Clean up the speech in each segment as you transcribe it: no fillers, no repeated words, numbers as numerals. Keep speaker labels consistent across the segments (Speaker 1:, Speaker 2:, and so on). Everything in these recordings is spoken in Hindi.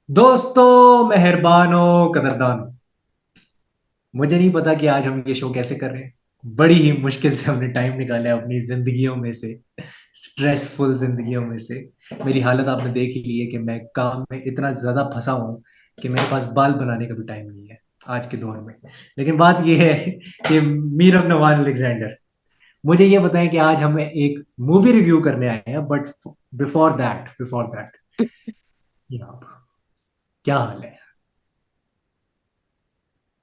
Speaker 1: दोस्तों, मेहरबानों, कदरदानों, मुझे नहीं पता कि आज हम ये शो कैसे कर रहे हैं। बड़ी ही मुश्किल से हमने टाइम निकाला है अपनी जिंदगियों में से, स्ट्रेसफुल जिंदगियों में से। मेरी हालत आपने देख ही ली है कि मैं काम में इतना ज्यादा फंसा हूं कि मेरे पास बाल बनाने का भी टाइम नहीं है आज के दौर में। लेकिन बात यह है कि मीर नवान अलेक्जेंडर, मुझे ये बताएं कि आज हम एक मूवी रिव्यू करने आए हैं, बट बिफोर दैट आप क्या हाल है?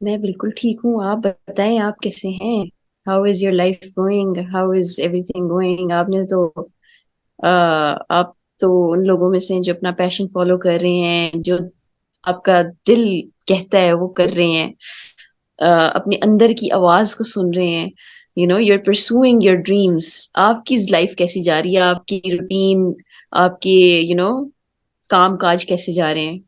Speaker 2: मैं बिल्कुल ठीक हूँ। आप बताएं, आप कैसे हैं? How is your life going? How is everything going? आप तो उन लोगों में से हैं जो अपना पैशन फॉलो कर रहे हैं, जो आपका दिल कहता है वो कर रहे हैं। अपने अंदर की आवाज को सुन रहे हैं। You are pursuing your dreams. आपकी लाइफ कैसी जा रही है? आपकी रूटीन, आपके काम काज कैसे जा रहे हैं?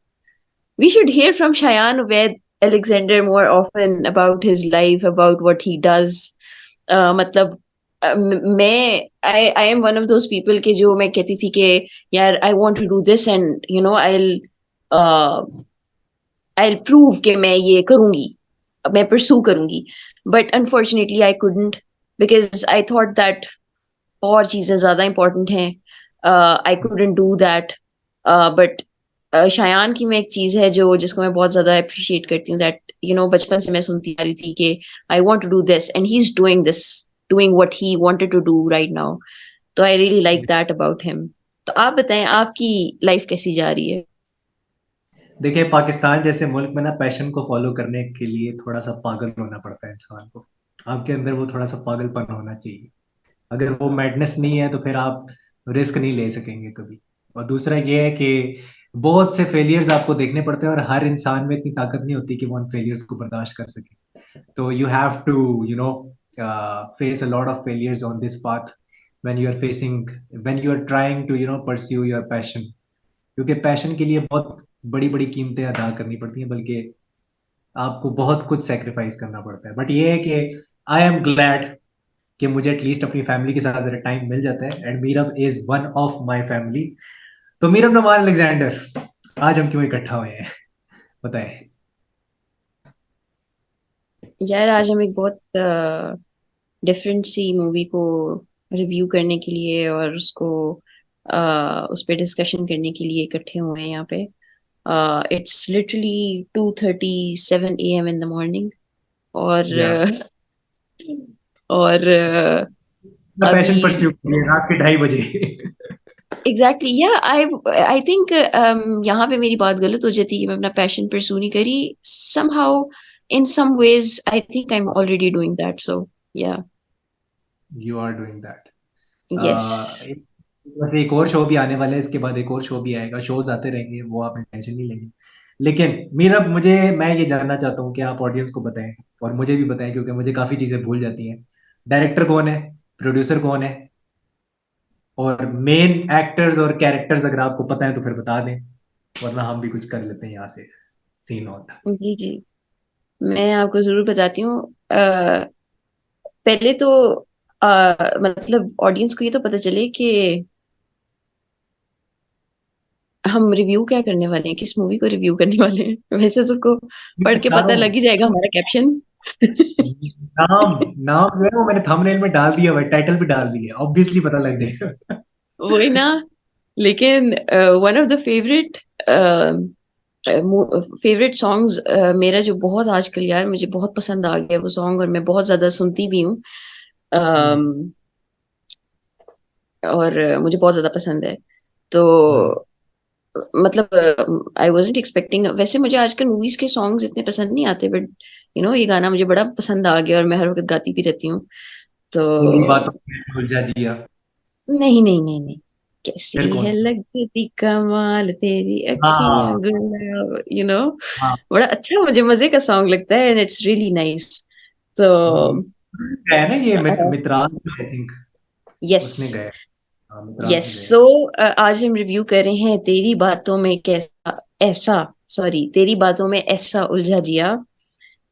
Speaker 2: We should hear from Shayan Ubaid Alexander more often about his life, about what he does. मतलब मैं I am one of those people के जो मैं कहती थी कि यार I want to do this and uh, I'll prove कि मैं ये करूंगी, मैं pursue करूंगी. But unfortunately I couldn't because I thought that और चीजें ज्यादा इंपॉर्टेंट हैं. I couldn't do that. But शायान की में एक चीज है जो जिसको मैं बहुत ज्यादा अप्रिशिएट करती हूँ, दैट बचपन से मैं सुनती आ रही थी कि I want to do this and he is doing this, doing what he wanted to do right now. तो I really like that about him. तो आप बताएं, आपकी लाइफ कैसी जा रही है?
Speaker 1: देखिए, पाकिस्तान जैसे मुल्क में ना पैशन को फॉलो करने के लिए थोड़ा सा पागल होना पड़ता है इंसान को। आपके अंदर वो थोड़ा सा पागलपन होना चाहिए। अगर वो मैडनेस नहीं है तो फिर आप रिस्क नहीं ले सकेंगे कभी। और दूसरा ये है कि बहुत से फेलियर्स आपको देखने पड़ते हैं और हर इंसान में इतनी ताकत नहीं होती कि वो उन फेलियर्स को बर्दाश्त कर सके। तो you have to face a lot of failures on this path when you are facing when you are trying to pursue your passion. क्योंकि पैशन के लिए बहुत बड़ी बड़ी कीमतें अदा करनी पड़ती हैं, बल्कि आपको बहुत कुछ सेक्रीफाइस करना पड़ता है। बट ये है कि आई एम ग्लैड कि मुझे एटलीस्ट अपनी फैमिली के साथ जरा टाइम मिल जाता है, and Meerab is one of my family. तो मीरब नवान अलेक्जेंडर, आज हम क्यों इकट्ठा हुए हैं, बताएं।
Speaker 2: यार आज हम एक बहुत डिफरेंट सी मूवी को रिव्यू करने के लिए और उसको उस पर डिस्कशन करने के लिए इकट्ठे हुए हैं यहाँ पे. It's literally 2:37 a.m. In the morning. और
Speaker 1: या
Speaker 2: और
Speaker 1: अपना पैशन
Speaker 2: अभी
Speaker 1: परस्यू करिए रात के 2:30 बजे।
Speaker 2: एग्जैक्टली, या आई आई थिंक यहाँ पे मेरी बात गलत हो जाती है कि मैं अपना पैशन परस्यू नहीं करी. somehow in some ways I think I'm already doing that, so yeah.
Speaker 1: You are doing that.
Speaker 2: Yes.
Speaker 1: बस एक और शो भी आने वाला है, इसके बाद एक और शो भी आएगा। शोज आते रहेंगे, वो आपने टेंशन नहीं लेनी। लेकिन मीरा, मैं ये जानना चाहता हूँ कि आप ऑडियंस को बताएं और मुझे भी बताएं, क्योंकि मुझे काफी चीजें भूल जाती हैं। डायरेक्टर कौन है, प्रोड्यूसर कौन है, और मेन एक्टर्स और कैरेक्टर्स अगर आपको पता है तो फिर बता दें, वरना हम भी कुछ कर लेते हैं यहाँ से सीन आउट।
Speaker 2: जी जी, मैं आपको जरूर बताती हूँ. पहले तो मतलब ऑडियंस को ये तो पता चले कि हम रिव्यू क्या करने वाले हैं, किस मूवी को रिव्यू करने वाले हैं. वैसे तो को
Speaker 1: मैं
Speaker 2: पढ़ के
Speaker 1: बता रहा
Speaker 2: पता लग
Speaker 1: हूँ,
Speaker 2: ही जाएगा हमारा कैप्शन.
Speaker 1: नाम नाम जो है वो मैंने थंबनेल में डाल दिया हुआ है, टाइटल भी डाल दिया, ऑब्वियसली पता लग जाएगा।
Speaker 2: वही ना. लेकिन one of the favourite songs मेरा जो बहुत आजकल यार मुझे बहुत पसंद आ गया वो सॉन्ग, और मैं बहुत ज्यादा सुनती भी हूँ.
Speaker 1: हम्म,
Speaker 2: अम, और मुझे बहुत ज्यादा पसंद है. तो
Speaker 1: हम्म।
Speaker 2: मतलब आई वाजंट एक्सपेक्टिंग. वैसे मुझे आजकल मूवीज के सॉन्ग्स इतने पसंद नहीं आते, बट ये गाना मुझे बड़ा पसंद आ गया और मैं हर वक्त गाती भी रहती हूँ. तो
Speaker 1: तेरी बातों में सुलझा जिया।
Speaker 2: नहीं नहीं नहीं नहीं.
Speaker 1: फिर
Speaker 2: कैसी
Speaker 1: कौन
Speaker 2: है
Speaker 1: सा?
Speaker 2: लगती कमाल तेरी अखियां
Speaker 1: हाँ,
Speaker 2: गुलाब,
Speaker 1: हाँ।
Speaker 2: बड़ा अच्छा, मुझे मजे का सॉन्ग लगता है एंड इट्स रियली नाइस. तो
Speaker 1: हम्म, है ना ये मित्राज, आई थिंक
Speaker 2: यस.
Speaker 1: उसने गया। हाँ, मित्राज
Speaker 2: यस.
Speaker 1: ने गया
Speaker 2: सो
Speaker 1: है।
Speaker 2: आज हम रिव्यू कर रहे हैं तेरी बातों में कैसा ऐसा सॉरी तेरी बातों में ऐसा उलझा जिया.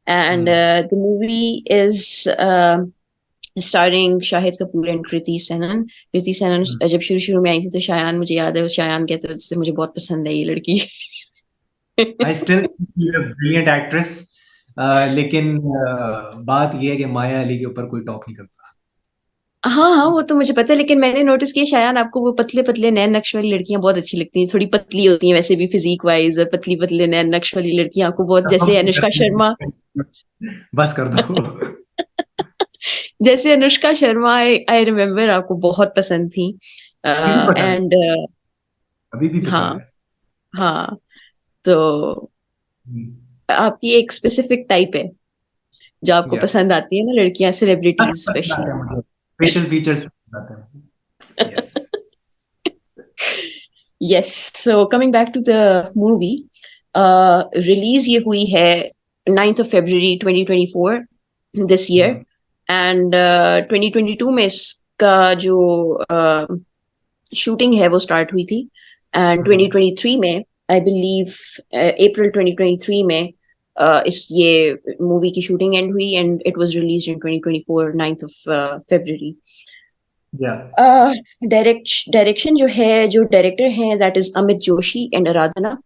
Speaker 2: And
Speaker 1: hmm,
Speaker 2: the movie is starring Shahid Kapoor and Kriti Sanon. Kriti Sanon
Speaker 1: hmm.
Speaker 2: जब शुरू शुरू में आई थी तो शायान, मुझे याद है, शायान कहते थे मुझे बहुत पसंद है ये लड़की.
Speaker 1: I still is a brilliant actress. लेकिन बात ये है कि माया अली के ऊपर कोई टॉप नहीं करता।
Speaker 2: हाँ हाँ, वो तो मुझे पता है, लेकिन मैंने नोटिस किया शायान, आपको वो पतले पतले नैन नक्श वाली लड़कियां बहुत अच्छी लगती हैं, थोड़ी पतली होती हैं वैसे भी फिजिक वाइज, और पतली पतले नैन नक्श वाली लड़कियां आपको बहुत, जैसे अनुष्का शर्मा।
Speaker 1: बस कर दो।
Speaker 2: जैसे अनुष्का शर्मा, आई रिमेम्बर आपको बहुत पसंद थी।
Speaker 1: अभी भी पसंद
Speaker 2: एंड
Speaker 1: है, अभी भी
Speaker 2: हाँ
Speaker 1: पसंद है।
Speaker 2: हाँ, तो आपकी एक स्पेसिफिक टाइप है जो आपको
Speaker 1: या
Speaker 2: पसंद आती है ना, लड़कियां, सेलिब्रिटीज
Speaker 1: पसंद
Speaker 2: स्पेशली।
Speaker 1: आते हैं मुझे, फेशियल फीचर्स पसंद आते हैं। Yes.
Speaker 2: Yes, so coming back to the movie, release ये हुई है 9th of February 2024 this year. And 2022 में इसका जो शूटिंग है वो स्टार्ट हुई थी, एंड 2023 में, आई बिलीव अप्रैल 2023 में, इस ये मूवी की शूटिंग एंड हुई, and it was released in 2024 9th of February।
Speaker 1: या
Speaker 2: डायरेक्शन जो है, जो डायरेक्टर हैं, that is Amit Joshi and Aradhana,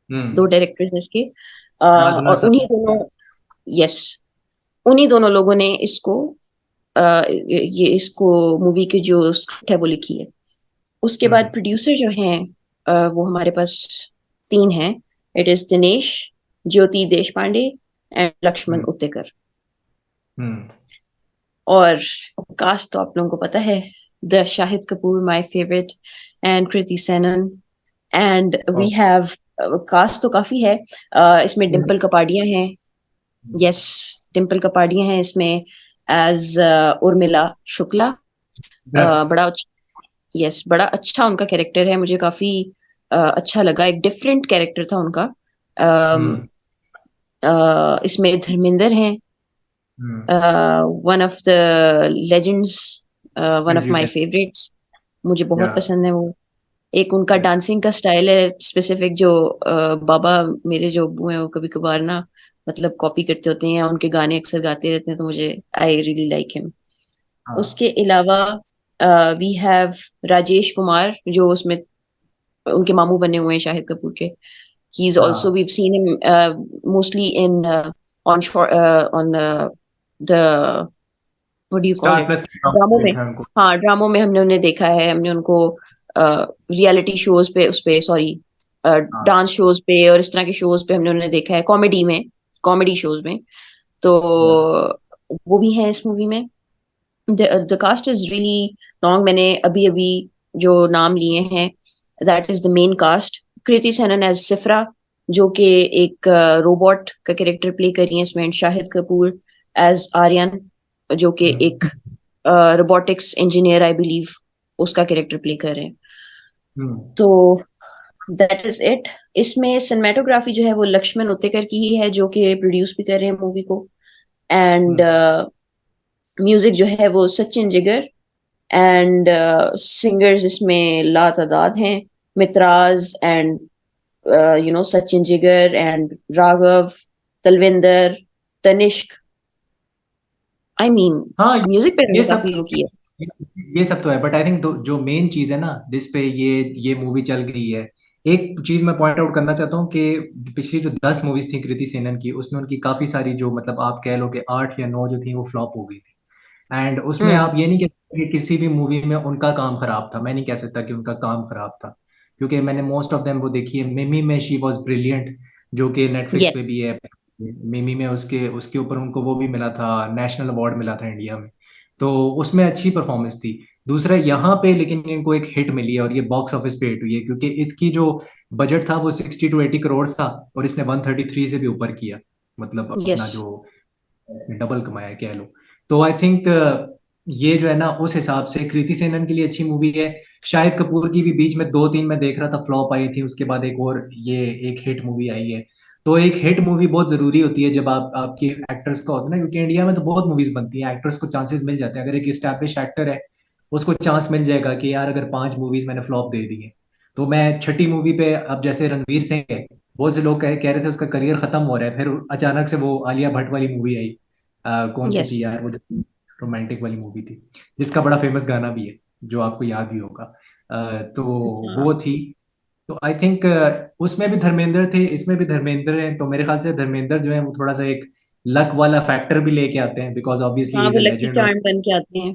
Speaker 2: दो
Speaker 1: हम्म।
Speaker 2: डायरेक्टर्स हैं इसके।
Speaker 1: राधना
Speaker 2: और
Speaker 1: सर।
Speaker 2: उन्हीं दोनों, यस, उन्हीं दोनों लोगों ने इसको, ये इसको मूवी की जो स्क्रिप्ट है वो लिखी है। उसके बाद
Speaker 1: हम्म।
Speaker 2: प्रोड्यूसर जो हैं, वो हमारे पास तीन हैं। It is Dinesh, Jyoti Deshpande and Laxman
Speaker 1: hmm.
Speaker 2: Utekar.
Speaker 1: Hmm.
Speaker 2: और कास्ट तो आप लोगों को पता है, the Shahid Kapoor my favourite and Kriti Sanon, and we
Speaker 1: और
Speaker 2: हैव, कास्ट तो काफी है। इसमें डिम्पल कपाड़िया हैं। यस, डिम्पल कपाड़िया हैं इसमें एज उर्मिला शुक्ला।
Speaker 1: डर।
Speaker 2: बड़ा, यस, बड़ा अच्छा उनका कैरेक्टर है, मुझे काफी अच्छा लगा, एक डिफरेंट कैरेक्टर था उनका।
Speaker 1: हम्म।
Speaker 2: इसमें धर्मेंद्र हैं,
Speaker 1: हम्म।
Speaker 2: One of the legends, one of my
Speaker 1: music.
Speaker 2: Favourites, मुझे
Speaker 1: या
Speaker 2: बहुत पसंद है वो। एक उनका
Speaker 1: या
Speaker 2: डांसिंग का स्टाइल है स्पेसिफिक, जो बाबा मेरे जो अब्बू हैं वो कभी कभार ना, मतलब कॉपी करते होते हैं, उनके गाने अक्सर गाते रहते हैं, तो मुझे आई रियली लाइक हिम।
Speaker 1: हाँ
Speaker 2: उसके अलावा वी हैव राजेश कुमार, जो उसमें उनके मामू बने हुए हैं शाहिद कपूर के। ही इज ऑल्सो,
Speaker 1: हाँ।
Speaker 2: We've seen him mostly in on on the, what do you call
Speaker 1: star
Speaker 2: it,
Speaker 1: plus के काम
Speaker 2: ड्रामों में।
Speaker 1: देखा है उनको।
Speaker 2: हाँ, ड्रामों में हमने उन्हें देखा है, हमने उनको रियलिटी शोज पे, उस पे सॉरी,
Speaker 1: हाँ।
Speaker 2: डांस शोज पे और इस तरह के शोज पे हमने उन्हें देखा है, कॉमेडी में, कॉमेडी शोज में। तो
Speaker 1: या
Speaker 2: वो भी है इस मूवी में। The cast is really long, मैंने अभी अभी जो नाम लिए हैं, that is the main cast. Kriti Sanon as Sifra, जो कि एक रोबोट का कैरेक्टर प्ले कर रही है इसमें, शाहिद कपूर एज आर्यन, जो कि एक
Speaker 1: हम्म।
Speaker 2: रोबोटिक्स इंजीनियर, आई बिलीव, उसका कैरेक्टर प्ले कर रहे हैं।
Speaker 1: हम्म।
Speaker 2: तो दैट इज इट। इसमें सिनेमेटोग्राफी जो है वो लक्ष्मण उत्तेकर की ही है, जो कि प्रोड्यूस भी कर रहे हैं मूवी को। And
Speaker 1: hmm.
Speaker 2: म्यूजिक जो है वो सचिन जिगर, एंड सिंगर्स इसमें लातादाद हैं, मितराज and Sachin Jigar and Raghav, Talwinder, Tanishk, I mean,
Speaker 1: हाँ
Speaker 2: म्यूजिक पे
Speaker 1: ये
Speaker 2: मैंने
Speaker 1: सब
Speaker 2: काफी वो किया।
Speaker 1: ये सब तो है, बट आई थिंक जो मेन चीज है ना जिस पे ये मूवी चल गई है, एक चीज मैं पॉइंट आउट करना चाहता हूँ कि पिछली जो 10 मूवीज थी कृति सेनन की, उसमें उनकी काफी सारी जो मतलब आप कह लो कि 8 या 9 जो थी वो फ्लॉप हो गई थी। एंड उसमें
Speaker 2: हम्म।
Speaker 1: आप ये नहीं कह सकते कि किसी भी मूवी में उनका काम खराब था, मैं नहीं कह सकता कि उनका काम खराब था, क्योंकि मैंने मोस्ट ऑफ देम वो देखी है। मिमी में शी वॉज ब्रिलियंट, जो कि नेटफ्लिक्स पे
Speaker 2: यस।
Speaker 1: भी है। मिमी में उसके उसके ऊपर उनको वो भी मिला था, नेशनल अवार्ड मिला था इंडिया में। तो उसमें अच्छी परफॉर्मेंस थी। दूसरा यहाँ पे लेकिन इनको एक हिट मिली है, और ये बॉक्स ऑफिस पे हिट हुई है, क्योंकि इसकी जो बजट था वो 60 to 80 करोड़ था, और इसने 133 से भी ऊपर किया, मतलब
Speaker 2: यस।
Speaker 1: अपना जो इसने डबल कमाया कह लो। तो आई थिंक ये जो है ना उस हिसाब से कृति सेनन के लिए अच्छी मूवी है। शाहिद कपूर की भी बीच में 2 3 मैं देख रहा था फ्लॉप आई थी, उसके बाद एक और ये एक हिट मूवी आई है। तो एक हिट मूवी बहुत जरूरी होती है जब आप आपकी एक्टर्स का होता है ना, क्योंकि इंडिया में तो बहुत मूवीज बनती हैं, एक्टर्स को चांसेस मिल जाते हैं। अगर एक स्टैब्लिश एक्टर है उसको चांस मिल जाएगा कि यार अगर 5 मूवीज मैंने फ्लॉप दे दी है, तो मैं छठी मूवी पे, अब जैसे रणवीर सिंह है, बहुत से लोग कह रहे थे उसका करियर खत्म हो रहा है, फिर अचानक से वो आलिया भट्ट वाली मूवी आई। कौन सी
Speaker 2: यस।
Speaker 1: थी यार वो जो रोमांटिक वाली मूवी थी, जिसका बड़ा फेमस गाना भी है, जो आपको याद ही होगा। तो वो थी। तो आई थिंक उसमें भी धर्मेंद्र थे, इसमें भी धर्मेंद्र हैं, तो मेरे ख्याल से धर्मेंद्र जो है वो थोड़ा सा एक लक वाला फैक्टर भी लेके आते हैं, बिकॉज ऑब्वियसली
Speaker 2: हाँ,
Speaker 1: इज
Speaker 2: वो
Speaker 1: अ
Speaker 2: लकी
Speaker 1: लेजेंड। और
Speaker 2: चार्म बन के आते हैं।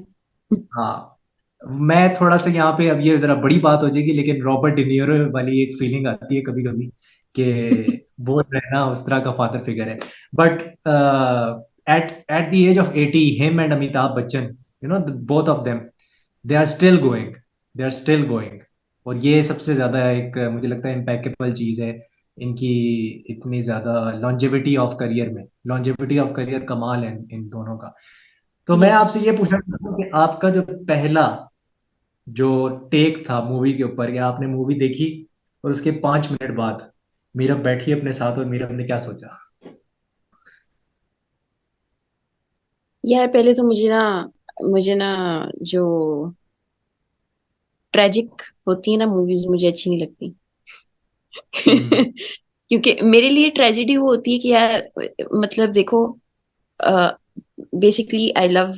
Speaker 1: हाँ, मैं थोड़ा सा यहाँ पे, अब ये जरा बड़ी बात हो जाएगी, लेकिन रॉबर्ट डिनीरो वाली एक फीलिंग आती है कभी कभी कि वो रहना उस तरह का फादर फिगर है। But at at the age of 80, him and Amitabh Bachchan, you know, both of them, they are still going, they are still going. और ये सबसे ज्यादा एक मुझे लगता है इम्पेक्टेबल चीज है इनकी, इतनी ज्यादा लॉन्जेविटी ऑफ करियर में, लॉन्जेविटी ऑफ करियर कमाल है इन दोनों का। तो मैं
Speaker 2: यस।
Speaker 1: आपसे ये पूछना चाहता हूँ कि आपका जो पहला जो टेक था मूवी के ऊपर, या आपने मूवी देखी और उसके 5 मिनट बाद मीरा बैठी अपने साथ और मीरा ने क्या सोचा?
Speaker 2: यार पहले तो मुझे ना जो ट्रेजिक होती है ना मूवीज, मुझे अच्छी नहीं लगती।
Speaker 1: हम्म।
Speaker 2: क्योंकि मेरे लिए ट्रेजेडी वो होती है कि यार, मतलब देखो, बेसिकली आई लव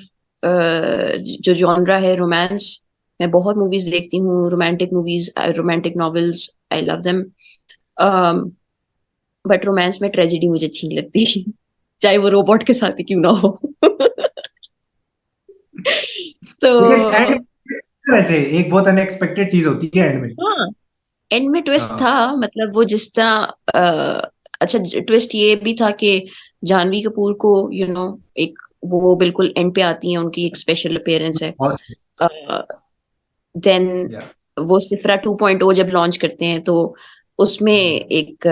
Speaker 2: जो जॉनरा है रोमांस। मैं बहुत मूवीज देखती हूँ, romantic movies, romantic novels, I love them. But romance में ट्रेजेडी मुझे अच्छी नहीं लगती। चाहे वो रोबोट के साथ ही क्यों ना हो।
Speaker 1: लेकिन एंड
Speaker 2: तो
Speaker 1: में वैसे एक बहुत अनएक्सपेक्टेड चीज होती है एंड में।
Speaker 2: हाँ, एंड में ट्विस्ट
Speaker 1: हाँ।
Speaker 2: था। मतलब वो जिस तरह अच्छा, ट्विस्ट ये भी था कि जानवी कपूर को एक, वो बिल्कुल एंड पे आती है, उनकी एक स्पेशल अपीयरेंस है।
Speaker 1: और
Speaker 2: देन
Speaker 1: या
Speaker 2: वो सिफरा 2.0 जब लॉन्च करते हैं, तो उसमें एक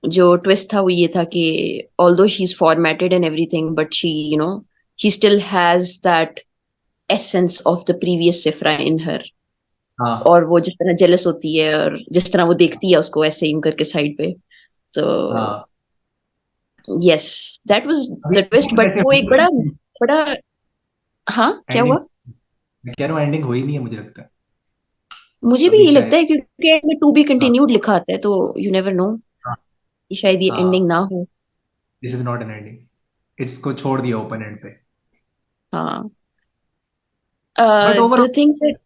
Speaker 2: जो ट्विस्ट था वो ये था कि although she is formatted and everything, but she still has that essence of the previous Sifra in her.
Speaker 1: हाँ
Speaker 2: और वो जिस तरह जेलस होती है और जिस तरह वो देखती है उसको ऐसे यूं करके साइड पे, तो
Speaker 1: हाँ।
Speaker 2: यस, दैट वाज
Speaker 1: अभी
Speaker 2: द ट्विस्ट।
Speaker 1: ending
Speaker 2: बट
Speaker 1: वैसे
Speaker 2: वो एक बड़ा बड़ा हाँ, क्या
Speaker 1: एंडिंग,
Speaker 2: हुआ?
Speaker 1: मैं कह रहा हूँ एंडिंग हुई नहीं है मुझे लगता है
Speaker 2: मुझे भी
Speaker 1: अभी
Speaker 2: यही
Speaker 1: शायद।
Speaker 2: लगता है, क्योंकि एंड में टू बी
Speaker 1: हाँ
Speaker 2: कंटिन्यूड लिखा आता है, तो यू नेवर नो
Speaker 1: हाँ
Speaker 2: कि शायद ये एंडिंग
Speaker 1: हाँ।
Speaker 2: ना हो।
Speaker 1: This is not an ending, इसको छोड़ दिया ओपन एंड पे।
Speaker 2: हाँ,
Speaker 1: but
Speaker 2: the
Speaker 1: overall,
Speaker 2: things that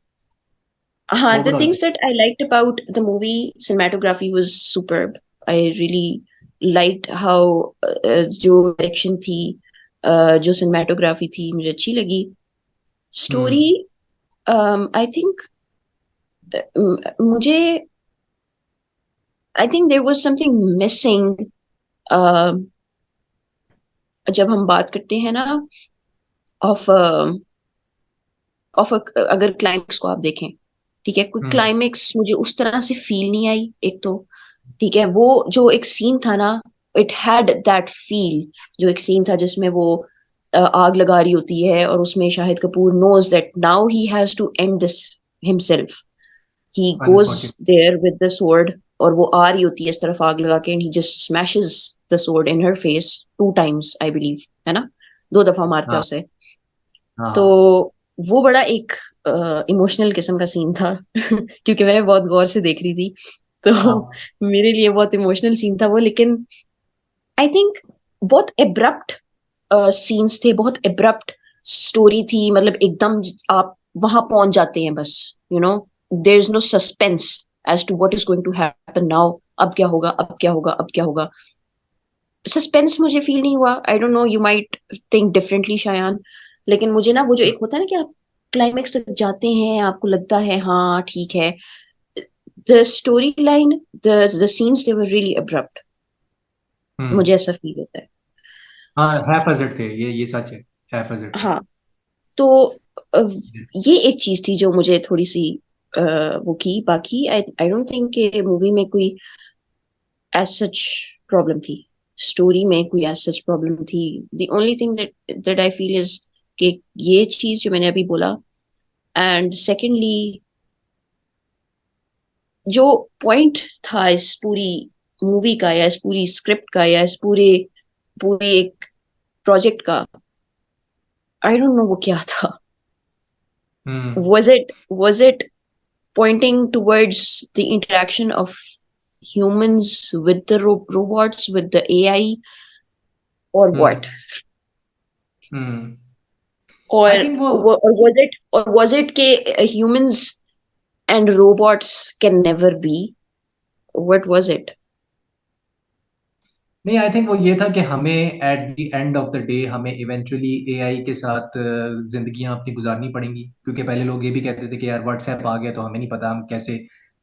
Speaker 2: the
Speaker 1: overall
Speaker 2: things that I liked about the movie, cinematography was superb. I really liked how जो डायरेक्शन थी, जो cinematography थी, मुझे अच्छी लगी।
Speaker 1: हम्म
Speaker 2: स्टोरी, आई थिंक, मुझे I think there was something missing जब हम बात करते हैं ना ऑफ अगर क्लाइमेक्स को आप देखें, ठीक है, कोई
Speaker 1: हम्म।
Speaker 2: क्लाइमेक्स मुझे उस तरह से फील नहीं आई एक तो। ठीक है, वो जो एक सीन था ना, इट हैड दैट फील। जो एक सीन था जिसमें वो आग लगा रही होती है और उसमें Shahid Kapoor knows that now he has to end this himself. He goes
Speaker 1: unfortunate.
Speaker 2: There with the sword, और वो आ रही होती है इस तरफ आग लगा के, and he just smashes the sword in her face 2 times, I believe, है ना, 2 दफा मारता है
Speaker 1: हाँ
Speaker 2: उसे। तो
Speaker 1: हाँ
Speaker 2: वो बड़ा एक इमोशनल किस्म का सीन था। क्योंकि मैं बहुत गौर से देख रही थी, तो
Speaker 1: हाँ।
Speaker 2: मेरे लिए बहुत इमोशनल सीन था वो। लेकिन आई थिंक बहुत एब्रप्ट सीन्स थे, बहुत एब्रप्ट स्टोरी थी। मतलब एकदम आप वहां पहुंच जाते हैं बस, there is no suspense as to what is going to happen now. अब क्या होगा, अब क्या होगा, अब क्या होगा? सस्पेंस मुझे फील नहीं हुआ। I don't know, you might think differently Shayan, लेकिन मुझे ना वो जो एक होता है ना कि आप क्लाइमेक्स तक जाते हैं, आपको लगता है हाँ ठीक है, the story line, the scenes, they were really abrupt.
Speaker 1: हम्म।
Speaker 2: मुझे ऐसा फील होता है।
Speaker 1: हाँ, हैफजेड थे ये सच है, हैफजेड थे।
Speaker 2: हाँ, तो अ, ये एक चीज थी जो मुझे थोड़ी सी अ, वो की। बाकी आई आई डोंट थिंक कि मूवी में कोई एज सच प्रॉब्लम थी, स्टोरी में कोई एज सच प्रॉब्लम थी। The only thing that that I feel is कि ये चीज जो मैंने अभी बोला, एंड सेकेंडली जो पॉइंट था इस पूरी मूवी का, या इस पूरी स्क्रिप्ट का, या इस पूरे पूरे एक प्रोजेक्ट का, आई डोंट नो वो क्या था।
Speaker 1: हम्म
Speaker 2: Was it pointing towards the interaction of humans with the robots, with the AI, or
Speaker 1: hmm
Speaker 2: what?
Speaker 1: Hmm.
Speaker 2: Or
Speaker 1: I think वो
Speaker 2: or was it के humans and robots can never be. What was it?
Speaker 1: नहीं, आई थिंक वो ये था कि हमें eight the end of the day हमें इवेंचुअली एआई के साथ जिंदगियां अपनी गुजारनी पड़ेंगी, क्योंकि पहले लोग ये भी कहते थे कि यार व्हाट्सएप आ गया तो हमें नहीं पता हम कैसे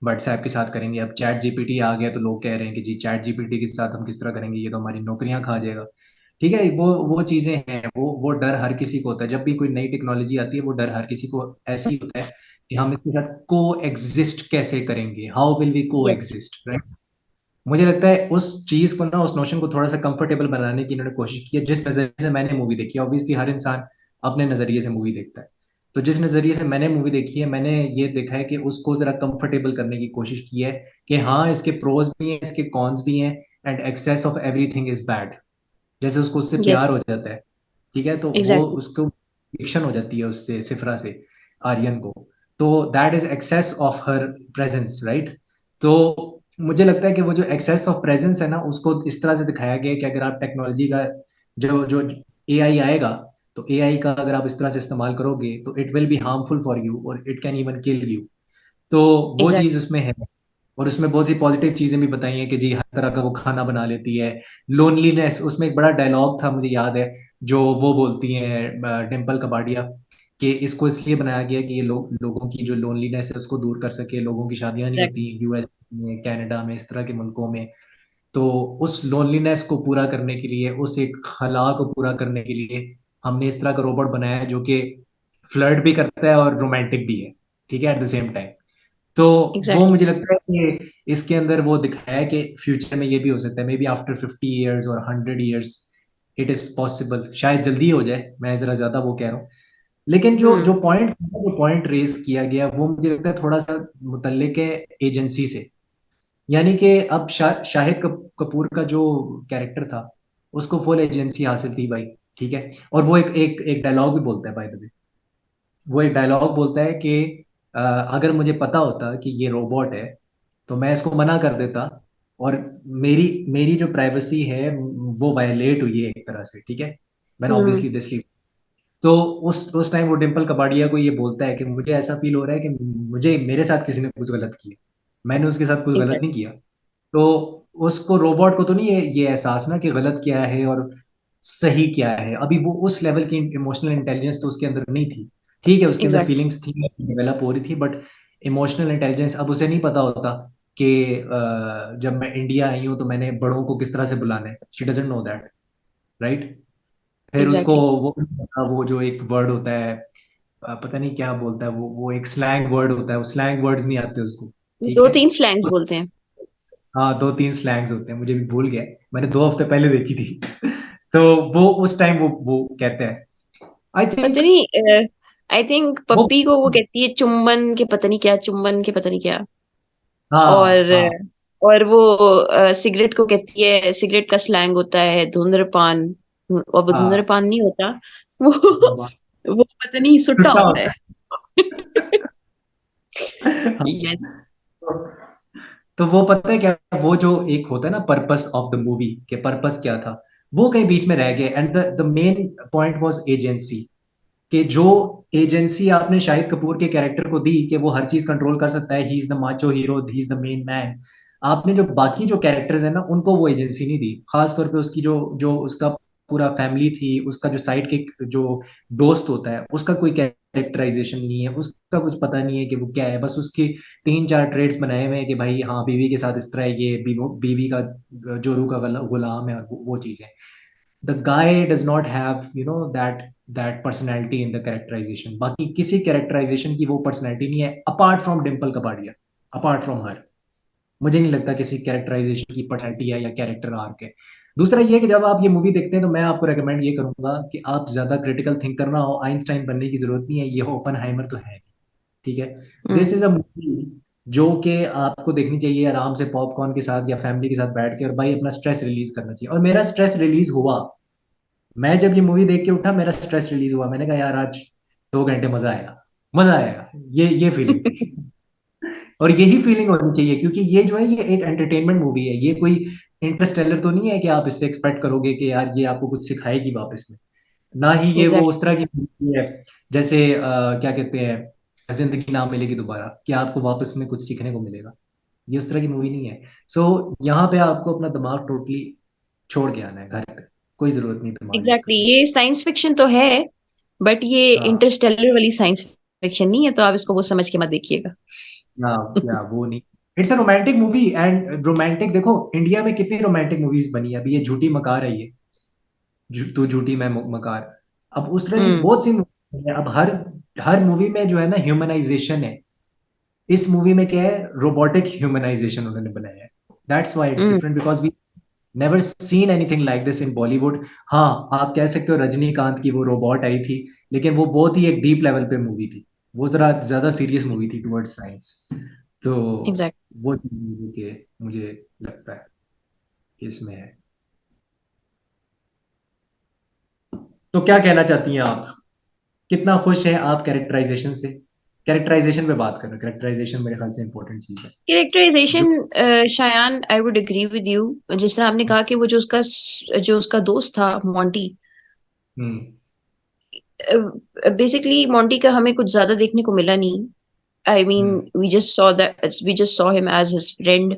Speaker 1: व्हाट्सएप के साथ करेंगे। अब चैट जीपीटी आ गया तो लोग कह रहे हैं कि जी चैट जीपीटी के साथ हम किस तरह करेंगे, ये तो हमारी नौकरियां खा जाएगा। ठीक है, वो चीजें हैं, वो डर हर किसी को होता है। जब भी कोई नई टेक्नोलॉजी आती है वो डर हर किसी को ऐसे ही होता है कि हम इसके साथ को एग्जिस्ट कैसे करेंगे, हाउ विल वी को
Speaker 2: Yes,
Speaker 1: एग्जिस्ट। मुझे लगता है उस चीज को ना, उस नोशन को थोड़ा सा कंफर्टेबल बनाने की इन्होंने कोशिश की है। जिस नजरिए से मैंने मूवी देखी है, ऑब्वियसली हर इंसान अपने नजरिए से मूवी देखता है, तो जिस नजरिए से मैंने मूवी देखी है मैंने ये देखा है कि उसको जरा कंफर्टेबल करने की कोशिश की है कि हाँ इसके प्रोज भी हैं, इसके कॉन्स भी हैं, and excess of everything is bad. जैसे उसको उससे
Speaker 2: yes,
Speaker 1: प्यार हो जाता है, ठीक है, तो वो
Speaker 2: exactly.
Speaker 1: उसको एडिक्शन हो जाती है उससे, सिफरा से, आर्यन को। तो that is excess of her presence, right. तो मुझे लगता है कि वो जो एक्सेस ऑफ प्रेजेंस है ना, उसको इस तरह से दिखाया गया है कि अगर आप टेक्नोलॉजी का जो जो एआई आएगा, तो एआई का अगर आप इस तरह से इस्तेमाल करोगे तो it will be harmful for you और it can even kill you. तो वो चीज
Speaker 2: Exactly.
Speaker 1: उसमें है। और उसमें बहुत सी पॉजिटिव चीजें भी बताई हैं कि जी हर तरह का वो खाना बना लेती है। लोनलीनेस, उसमें एक बड़ा डायलॉग था मुझे याद है, जो वो बोलती हैं डिम्पल कपाडिया, कि इसको इसलिए बनाया गया कि ये लोगों की जो लोनलीनेस है उसको दूर कर सके। लोगों की शादियां नहीं
Speaker 2: Exactly.
Speaker 1: होती यूएस में, कनाडा में, इस तरह के मुल्कों में। तो उस लोनलीनेस को पूरा करने के लिए, उस एक खला को पूरा करने के लिए हमने इस तरह का रोबोट बनाया है जो कि फ्लर्ट भी करता है और रोमांटिक भी है, ठीक है, एट द सेम टाइम। तो वो
Speaker 2: Exactly.
Speaker 1: मुझे लगता है कि इसके अंदर वो दिखाया है कि फ्यूचर में ये भी हो सकता है, मे बी आफ्टर 50 ईयर्स और 100 ईयर्स इट इज पॉसिबल, शायद जल्दी हो जाए, मैं जरा ज्यादा वो कह रहा हूँ। लेकिन जो
Speaker 2: Hmm.
Speaker 1: जो पॉइंट रेस किया गया वो मुझे लगता है थोड़ा सा मुतल्लिक है एजेंसी से। यानी कि अब शाहिद कपूर का जो कैरेक्टर था उसको फुल एजेंसी हासिल थी भाई, ठीक है। और वो एक डायलॉग भी बोलता है बाय द वे। वो एक डायलॉग बोलता है कि अगर मुझे पता होता कि ये रोबोट है तो मैं इसको मना कर देता, और मेरी मेरी जो प्राइवेसी है वो वायलेट हुई है एक तरह से, ठीक है, मैंने
Speaker 2: Hmm.
Speaker 1: Obviously this. तो उस टाइम वो डिम्पल कपाड़िया को ये बोलता है कि मुझे ऐसा फील हो रहा है कि मुझे मेरे साथ किसी ने कुछ गलत किया, मैंने उसके साथ कुछ गलत नहीं
Speaker 2: Exactly.
Speaker 1: किया। तो उसको, रोबोट को तो नहीं ये एहसास ना कि गलत क्या है और सही क्या है, अभी वो उस लेवल की इमोशनल इंटेलिजेंस तो उसके अंदर नहीं थी। ठीक है, उसके अंदर
Speaker 2: Exactly.
Speaker 1: फीलिंग्स थी, डेवलप हो रही थी, बट इमोशनल इंटेलिजेंस अब उसे नहीं पता होता कि जब मैं इंडिया आई हूँ तो मैंने बड़ों को किस तरह से बुलाना है, she doesn't know that, right. फिर उसको
Speaker 2: Exactly.
Speaker 1: वो जो एक वर्ड होता है, पता नहीं क्या बोलता है वो एक स्लैंग वर्ड होता है, वो स्लैंग वर्ड्स नहीं आते उसको, ठीक
Speaker 2: दो
Speaker 1: है।
Speaker 2: तीन स्लैंग्स बोलते हैं।
Speaker 1: हाँ, दो तीन स्लैंग्स होते हैं, मुझे भी भूल गया, मैंने 2 हफ्ते पहले देखी थी। तो वो उस टाइम वो कहते हैं, आई
Speaker 2: पता
Speaker 1: थिंक।
Speaker 2: नहीं, आई थिंक
Speaker 1: वो
Speaker 2: पप्पी को वो कहती है चुम्बन के पता नहीं क्या, चुम्बन के पता नहीं क्या।
Speaker 1: हाँ
Speaker 2: और
Speaker 1: हाँ
Speaker 2: और वो सिगरेट को कहती है, सिगरेट का स्लैंग होता है धूम्रपान। और वो
Speaker 1: हाँ
Speaker 2: धूम्रपान नहीं होता। वो
Speaker 1: हाँ,
Speaker 2: वो पता नहीं सुट्टा
Speaker 1: छुट्टा
Speaker 2: होता
Speaker 1: होता
Speaker 2: है।
Speaker 1: है। हाँ।
Speaker 2: यस।
Speaker 1: तो वो पता है क्या, वो जो एक होता है ना पर्पस ऑफ द मूवी, के पर्पस क्या था, वो कहीं बीच में रह गया, and the main point was agency. कि जो एजेंसी आपने शाहिद कपूर के कैरेक्टर को दी कि वो हर चीज कंट्रोल कर सकता है, he is the macho hero, he is the main man, आपने जो बाकी जो कैरेक्टर्स है ना उनको वो एजेंसी नहीं दी। खास तौर पे उसकी जो जो उसका पूरा फैमिली थी, उसका जो साइड के जो दोस्त होता है उसका कोई कैरेक्टराइजेशन नहीं है, उसका कुछ पता नहीं है कि वो क्या है, बस उसकी 3-4 ट्रेड्स बनाए हुए हैं कि भाई हाँ बीवी के साथ इस तरह है, ये बीवी का जोरू का गुलाम है, और वो चीजें। the guy does not have that personality in the characterization, बाकी किसी characterization की वो personality नहीं है apart from Dimple Kapadia, apart from her. मुझे नहीं लगता किसी कैरेक्टराइजेशन की पर्सनैलिटी है या कैरेक्टर आर्क है। दूसरा ये है कि जब आप ये मूवी देखते हैं तो मैं आपको रेकमेंड ये करूंगा कि आप ज्यादा क्रिटिकल थिंक करना हो, आइंस्टाइन बनने की जरूरत नहीं है, ये ओपनहाइमर तो है, ठीक है। दिस इज अ मूवी जो कि आपको देखनी चाहिए आराम से पॉपकॉर्न के साथ या फैमिली के साथ बैठ के, और भाई अपना स्ट्रेस रिलीज करना चाहिए, और मेरा स्ट्रेस रिलीज हुआ। मैं जब ये मूवी देख के उठा मेरा स्ट्रेस रिलीज हुआ, मैंने कहा यार आज 2 घंटे मजा आएगा, मजा आएगा, ये फीलिंग थी। और यही फीलिंग होनी चाहिए, क्योंकि ये जो है ये एक एंटरटेनमेंट मूवी है, ये कोई इंटरस्टेलर तो नहीं है कि आप इससे एक्सपेक्ट करोगे कि यार ये आपको कुछ सिखाएगी वापस में। ना ही ये वो
Speaker 2: एग्जैक्ट।
Speaker 1: उस तरह की मूवी है जैसे क्या कहते हैं, जिंदगी ना मिलेगी दोबारा, कि आपको वापस में कुछ सीखने को मिलेगा। ये उस तरह की मूवी नहीं है। सो यहाँ पे आपको अपना दिमाग टोटली छोड़ के आना है घर पे, कोई जरूरत नहीं दिमाग यूज
Speaker 2: एग्जैक्टली
Speaker 1: करने
Speaker 2: ये साइंस फिक्शन तो है, बट ये
Speaker 1: की। हाँ,
Speaker 2: इंटरस्टेलर वाली साइंस फिक्शन नहीं है, तो आप इसको वो समझ के मत देखिएगा।
Speaker 1: या वो नहीं। It's a romantic movie, and romantic देखो इंडिया में कितनी रोमांटिक मूवीज बनी है। अभी ये झूठी मकार है, ये तू झूठी मैं मकार। अब उस तरह की
Speaker 2: हम्म।
Speaker 1: बहुत सी मूवी है। अब हर हर मूवी में जो है ना ह्यूमनाइजेशन है। इस मूवी में क्या है, रोबोटिक ह्यूमनाइजेशन उन्होंने बनाया है। That's why it's
Speaker 2: hmm.
Speaker 1: Different, because we never seen anything like this in Bollywood. हाँ, आप कह सकते हो रजनीकांत की वो रोबोट आई थी, लेकिन वो बहुत ही एक डीप लेवल पे मूवी थी। वो जरा ज्यादा सीरियस मूवी थी टुवर्ड्स साइंस। तो
Speaker 2: एग्जैक्ट।
Speaker 1: वो चीज़ के मुझे लगता है कि इसमें है। तो क्या कहना चाहती हैं आप? कितना खुश हैं आप कैरेक्टराइजेशन से? कैरेक्टराइजेशन पे बात करें, कैरेक्टराइजेशन मेरे ख्याल से इंपॉर्टेंट चीज है। जो
Speaker 2: characterization, Shayan, I would agree with you. जिस तरह आपने कहा कि वो जो उसका दोस्त था मॉन्टी,
Speaker 1: हम्म।
Speaker 2: बेसिकली मॉन्टी का हमें कुछ ज्यादा देखने को मिला नहीं। I mean
Speaker 1: hmm.
Speaker 2: We just saw him as his friend.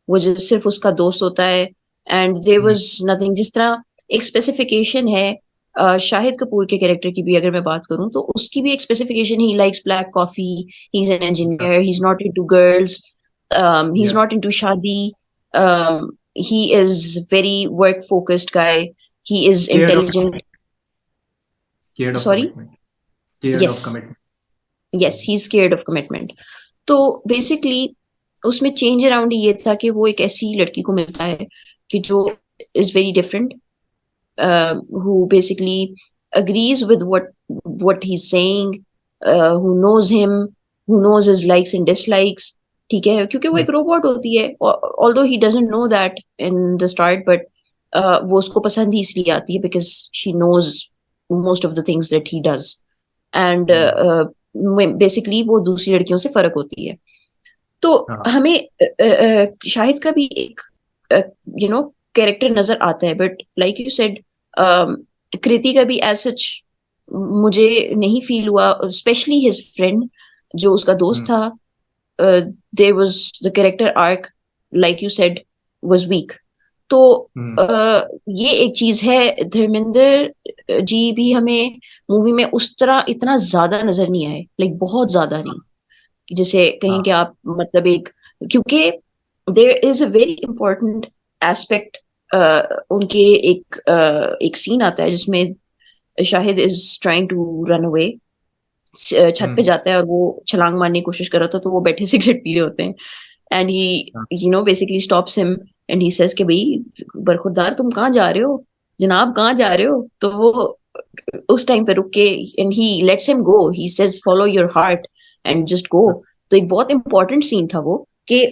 Speaker 2: वो जो सिर्फ उसका दोस्त होता है, and there
Speaker 1: hmm.
Speaker 2: Was nothing. जिस तरह एक स्पेसिफिकेशन है शाहिद कपूर के कैरेक्टर की भी, अगर मैं बात करूं तो उसकी भी एक specification, he likes black coffee, he is an engineer, he is not into girls, he is
Speaker 1: या
Speaker 2: नॉट इनटू शादी, he is very work focused guy, he is
Speaker 1: scared of
Speaker 2: intelligent.
Speaker 1: Scared of
Speaker 2: Sorry.
Speaker 1: Commitment. Scared of
Speaker 2: Yes.
Speaker 1: Commitment.
Speaker 2: Yes, he is scared of commitment. तो बेसिकली उसमें चेंज अराउंड ये था कि वो एक ऐसी लड़की को मिलता है कि जो is very different, who basically agrees with what he's saying, who knows him, who knows his likes and dislikes. ठीक है, क्योंकि वो एक रोबोट होती है, although he doesn't know that in the start, but वो उसको पसंद ही इसलिए आती है because she knows most of the things that he does, and basically वो दूसरी लड़कियों से फर्क होती है। तो
Speaker 1: हाँ।
Speaker 2: हमें शाहिद का भी एक कैरेक्टर नजर आता है, बट लाइक यू सेड, कृति का भी एज सच मुझे नहीं फील हुआ, स्पेशली हिज फ्रेंड जो उसका दोस्त
Speaker 1: हम्म।
Speaker 2: था। There was the character arc, like you said, was weak. तो
Speaker 1: हम्म।
Speaker 2: ये एक चीज है। धर्मेंद्र जी भी हमें मूवी में उस तरह इतना ज्यादा नजर नहीं आए, लाइक बहुत ज्यादा नहीं, जिसे कहें
Speaker 1: हाँ।
Speaker 2: कि आप मतलब एक, क्योंकि there is a very important aspect. उनके एक सीन आता है जिसमें Shahid is trying to run away, छत पे
Speaker 1: हम्म।
Speaker 2: जाता है और वो छलांग मारने की कोशिश कर रहा था, तो वो बैठे सिगरेट पी रहे होते हैं, एंड ही
Speaker 1: हाँ।
Speaker 2: Basically stops him, and he says कि भाई बरखुरदार तुम कहाँ जा रहे हो, जनाब कहाँ जा रहे हो? तो वो उस टाइम पे रुक के, and he lets him go, he says follow your heart and just go. तो एक बहुत इंपॉर्टेंट सीन था वो, कि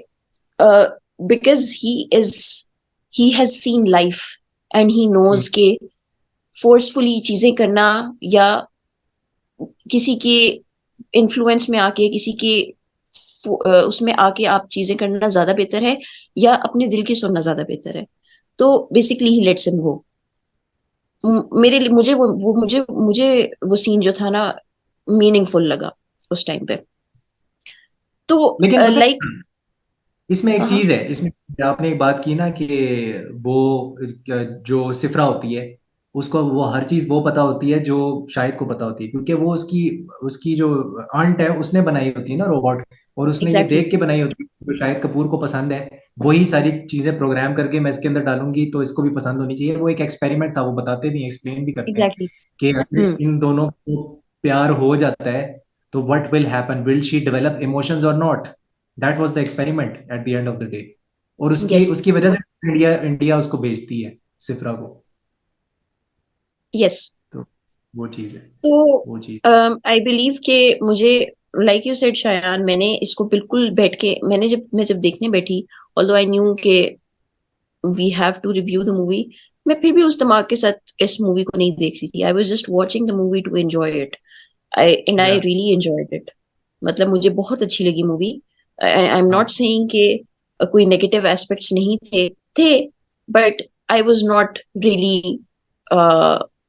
Speaker 2: because he has seen life, and he
Speaker 1: hmm.
Speaker 2: Knows के फोर्सफुली चीजें करना, या किसी के इन्फ्लुएंस में आके, किसी के उसमें आके आप चीजें करना ज्यादा बेहतर है, या अपने दिल की सुनना ज्यादा बेहतर है। तो बेसिकली ही लेट्स हिम गो। मेरे लिए, मुझे वो सीन जो था ना, मीनिंगफुल लगा उस टाइम पे। तो
Speaker 1: लेकिन पता
Speaker 2: लाइक,
Speaker 1: है, इसमें एक
Speaker 2: हाँ हाँ,
Speaker 1: चीज है। इसमें आपने एक बात की ना कि वो जो सिफरा होती है, उसको वो हर चीज वो पता होती है जो शाहिद को पता होती है, क्योंकि वो उसकी उसकी जो आंट है उसने बनाई होती है ना रोबोट। और उसने ये
Speaker 2: एग्जैक्टली
Speaker 1: देख के बनाई होती है जो शाहिद कपूर को पसंद है। वही सारी चीजें प्रोग्राम करके मैं इसके अंदर डालूंगी तो इसको भी पसंद होनी चाहिए। वो एक एक्सपेरिमेंट था, वो बताते भी एक्सप्लेन भी करते हैं
Speaker 2: एग्जैक्टली।
Speaker 1: कि अगर इन दोनों को प्यार हो जाता है तो what will happen, will she develop emotions और not. That was the experiment at the end of the day. और उसकी
Speaker 2: यस।
Speaker 1: उसकी वजह से इंडिया इंडिया उसको भेजती है, सिफरा को।
Speaker 2: यस।
Speaker 1: तो वो चीज है,
Speaker 2: तो
Speaker 1: वो चीज।
Speaker 2: आई बिलीव कि मुझे, लाइक यू सेड शायान, मैंने इसको बिल्कुल बैठ के, मैं जब देखने बैठी, ऑल्दो आई न्यू के we have to review the movie, मैं फिर भी उस दिमाग के साथ इस मूवी को नहीं देख रही थी। I was just watching the movie to enjoy it, I
Speaker 1: या
Speaker 2: रियली एंजॉयड इट। मतलब मुझे बहुत अच्छी लगी मूवी। आई एम
Speaker 1: हाँ।
Speaker 2: नॉट सेइंग कि कोई नेगेटिव एस्पेक्ट्स नहीं थे, but I was not really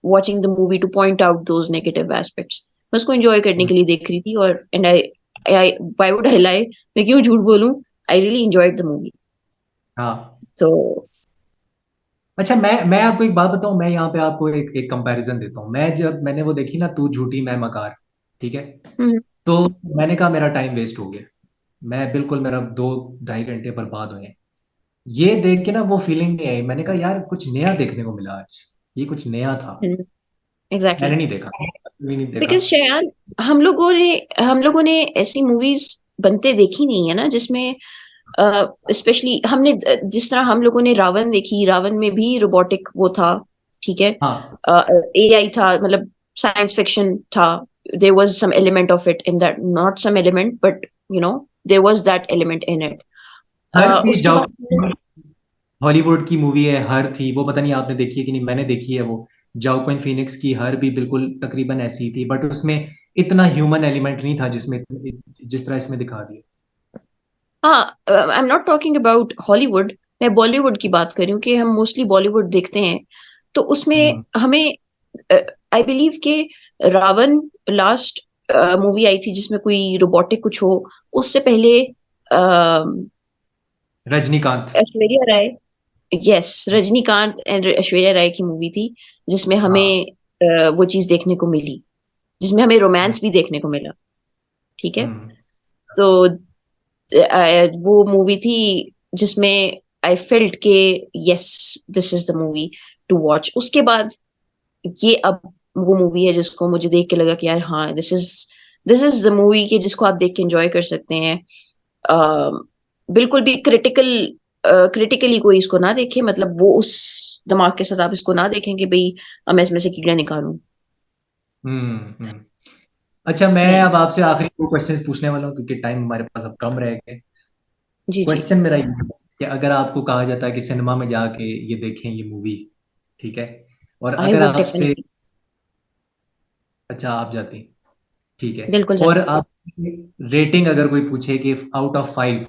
Speaker 2: watching the movie to point out those negative aspects. मैं उसको एंजॉय करने के लिए देख रही थी, और and I I why would I lie, मैं क्यों झूठ बोलूं, I really enjoyed the movie.
Speaker 1: हाँ।
Speaker 2: तो
Speaker 1: अच्छा, मैं आपको एक बात बताऊं, मैं यहाँ पे आपको एक एक कंपैरिजन देता हूँ। मैं जब मैंने वो देखी ना, तू झूठी मैं मकार, ठीक है,
Speaker 2: हम्म
Speaker 1: तो मैंने कहा मेरा टाइम वेस्ट हो गया। मैं बिल्कुल, मेरा 2 ढाई घंटे बर्बाद हुए। ये देख के ना वो फीलिंग नहीं आई। मैंने कहा यार कुछ नया देखने को मिला आज, ये कुछ नया था।
Speaker 2: एग्जैक्टली।
Speaker 1: मैंने नहीं देखा, भी नहीं देखा।
Speaker 2: बिकॉज शयान, हम लोगों ने ऐसी मूवीज बनते देखी नहीं है ना, जिसमें स्पेशली हमने जिस तरह हम लोगों ने रावण देखी, रावण में भी रोबोटिक वो था, ठीक है,
Speaker 1: हाँ,
Speaker 2: एआई था, मतलब साइंस फिक्शन था, there was some element of it in that, not some element but you know there was that element in it.
Speaker 1: हर थी
Speaker 2: उसके
Speaker 1: जाओ,
Speaker 2: बाद
Speaker 1: हॉलीवुड की मूवी है, हर थी वो, पता नहीं आपने देखी है कि नहीं, मैंने देखी है वो। जाओक्विन फिनिक्स की हर भी बिल्कुल तकरीबन ऐसी ही थी, बट उसमें इतना ह्यूमन एलिमेंट नहीं था जिसमें, जिस तरह इसमें दिखा दिया।
Speaker 2: हाँ, I am not talking about Hollywood, मैं बॉलीवुड की बात कर रही हूँ कि हम मोस्टली बॉलीवुड देखते हैं, तो उसमें
Speaker 1: हम्म।
Speaker 2: हमें आई बिलीव कि रावण लास्ट मूवी आई थी जिसमें कोई रोबोटिक कुछ हो, उससे पहले
Speaker 1: रजनीकांत।
Speaker 2: ऐश्वर्या राय, यस, रजनीकांत एंड ऐश्वर्या राय की मूवी थी, जिसमें
Speaker 1: हाँ।
Speaker 2: हमें वो चीज देखने को मिली, जिसमें हमें
Speaker 1: हम्म।
Speaker 2: रोमांस भी देखने को मिला, ठीक है।
Speaker 1: हम्म।
Speaker 2: तो वो मूवी थी जिसमें आई फेल्ट के yes, this is the movie to watch. उसके बाद ये अब वो मूवी है जिसको मुझे देख के लगा कि यार हाँ, दिस इज द मूवी के जिसको आप देख के एंजॉय कर सकते हैं। बिल्कुल भी क्रिटिकली कोई इसको ना देखे, मतलब वो उस दिमाग के साथ आप इसको ना देखें कि भाई अब मैं इसमें से कीड़ा निकालूं।
Speaker 1: हम्म। अच्छा, मैं
Speaker 2: नहीं।
Speaker 1: अब आपसे आखिरी 2 क्वेश्चंस पूछने वाला हूँ क्योंकि टाइम हमारे पास अब कम रह गए।
Speaker 2: जी जी।
Speaker 1: क्वेश्चन मेरा ये है कि अगर आपको कहा जाता है कि सिनेमा में जाके ये देखें ये मूवी, ठीक है, और
Speaker 2: आई
Speaker 1: अगर
Speaker 2: वुड
Speaker 1: आपसे,
Speaker 2: डेफिनेटली,
Speaker 1: अच्छा आप जाती, ठीक है,
Speaker 2: बिल्कुल
Speaker 1: और
Speaker 2: जाती।
Speaker 1: आप रेटिंग अगर कोई पूछे कि out of 5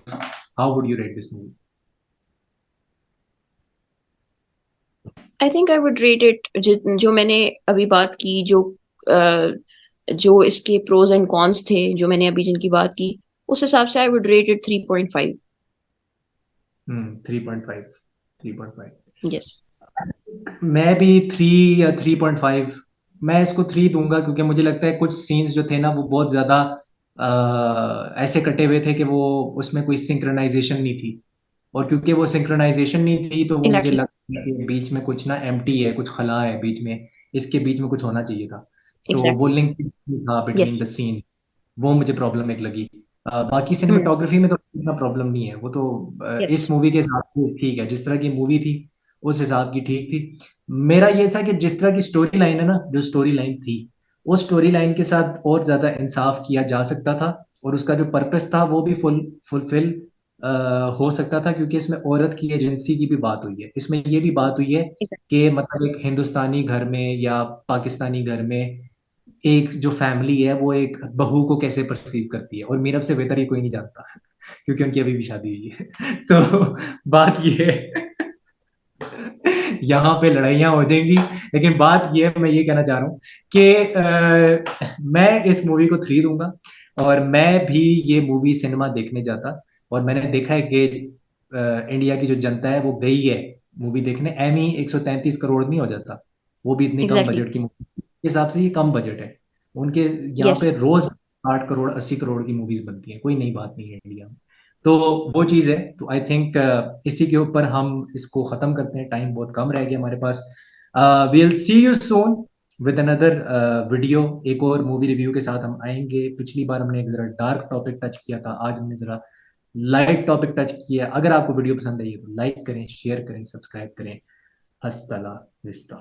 Speaker 1: how would you rate this movie?
Speaker 2: I think I would rate it, जो मैंने अभी बात की, जो इसके प्रोज एंड कॉन्स थे, जो मैंने अभी जिनकी बात की, उस हिसाब से I would rate it 3.5।
Speaker 1: 3.5, 3.5।
Speaker 2: Yes.
Speaker 1: मैं भी 3 या 3.5, मैं इसको 3 दूंगा क्योंकि मुझे लगता है कुछ सीन्स जो थे ना वो बहुत ज्यादा ऐसे कटे हुए थे कि वो, उसमें कोई सिंक्रोनाइजेशन नहीं थी। और क्योंकि वो सिंक्रोनाइजेशन नहीं थी तो वो मुझे
Speaker 2: एग्जैक्टली।
Speaker 1: लगता है कि बीच में कुछ ना एम्प्टी है, कुछ खला है बीच में, इसके बीच में कुछ होना चाहिए था। तो वो
Speaker 2: एग्जैक्टली।
Speaker 1: लिंक था बिटवीन
Speaker 2: यस।
Speaker 1: द सीन, वो मुझे प्रॉब्लम एक लगी। बाकी
Speaker 2: हम्म।
Speaker 1: सिनेमेटोग्राफी में तो इतना प्रॉब्लम नहीं है, वो तो
Speaker 2: यस।
Speaker 1: इस मूवी के हिसाब से ठीक है, जिस तरह की मूवी थी उस हिसाब की ठीक थी। मेरा ये था कि जिस तरह की स्टोरी लाइन है ना, जो स्टोरी लाइन थी, उस स्टोरी लाइन के साथ और ज्यादा इंसाफ किया जा सकता था, और उसका जो पर्पस था वो भी फुलफिल हो सकता था, क्योंकि इसमें औरत की एजेंसी की भी बात हुई है, इसमें ये भी बात हुई है कि मतलब एक हिंदुस्तानी घर में या पाकिस्तानी घर में एक जो फैमिली है वो एक बहू को कैसे परसीव करती है, और मीरब से बेहतर ये कोई नहीं जानता क्योंकि उनकी अभी भी शादी हुई है तो बात ये है यहाँ पे लड़ाइयाँ हो जाएंगी, लेकिन बात ये है, मैं ये कहना चाह रहा हूँ कि मैं इस मूवी को 3 दूंगा, और मैं भी ये मूवी सिनेमा देखने जाता। और मैंने देखा है कि इंडिया की जो जनता है वो गई है मूवी देखने, एमी 133 करोड़ नहीं हो जाता, वो भी इतनी कम
Speaker 2: एग्जैक्टली।
Speaker 1: बजट की मूवी के हिसाब से, ये कम बजट है उनके। यहाँ
Speaker 2: यस।
Speaker 1: पे रोज 8 करोड़ 80 करोड़ की मूवीज बनती हैं, कोई नई बात नहीं है इंडिया में। तो वो चीज़ है, तो आई थिंक इसी के ऊपर हम इसको ख़त्म करते हैं, टाइम बहुत कम रह गया हमारे पास। We'll see you soon with another video, एक और मूवी रिव्यू के साथ हम आएंगे। पिछली बार हमने एक ज़रा डार्क टॉपिक टच किया था, आज हमने ज़रा लाइट टॉपिक टच किया। अगर आपको वीडियो पसंद आई है तो लाइक करें, शेयर करें, सब्सक्राइब करें। हस्तला विस्ता।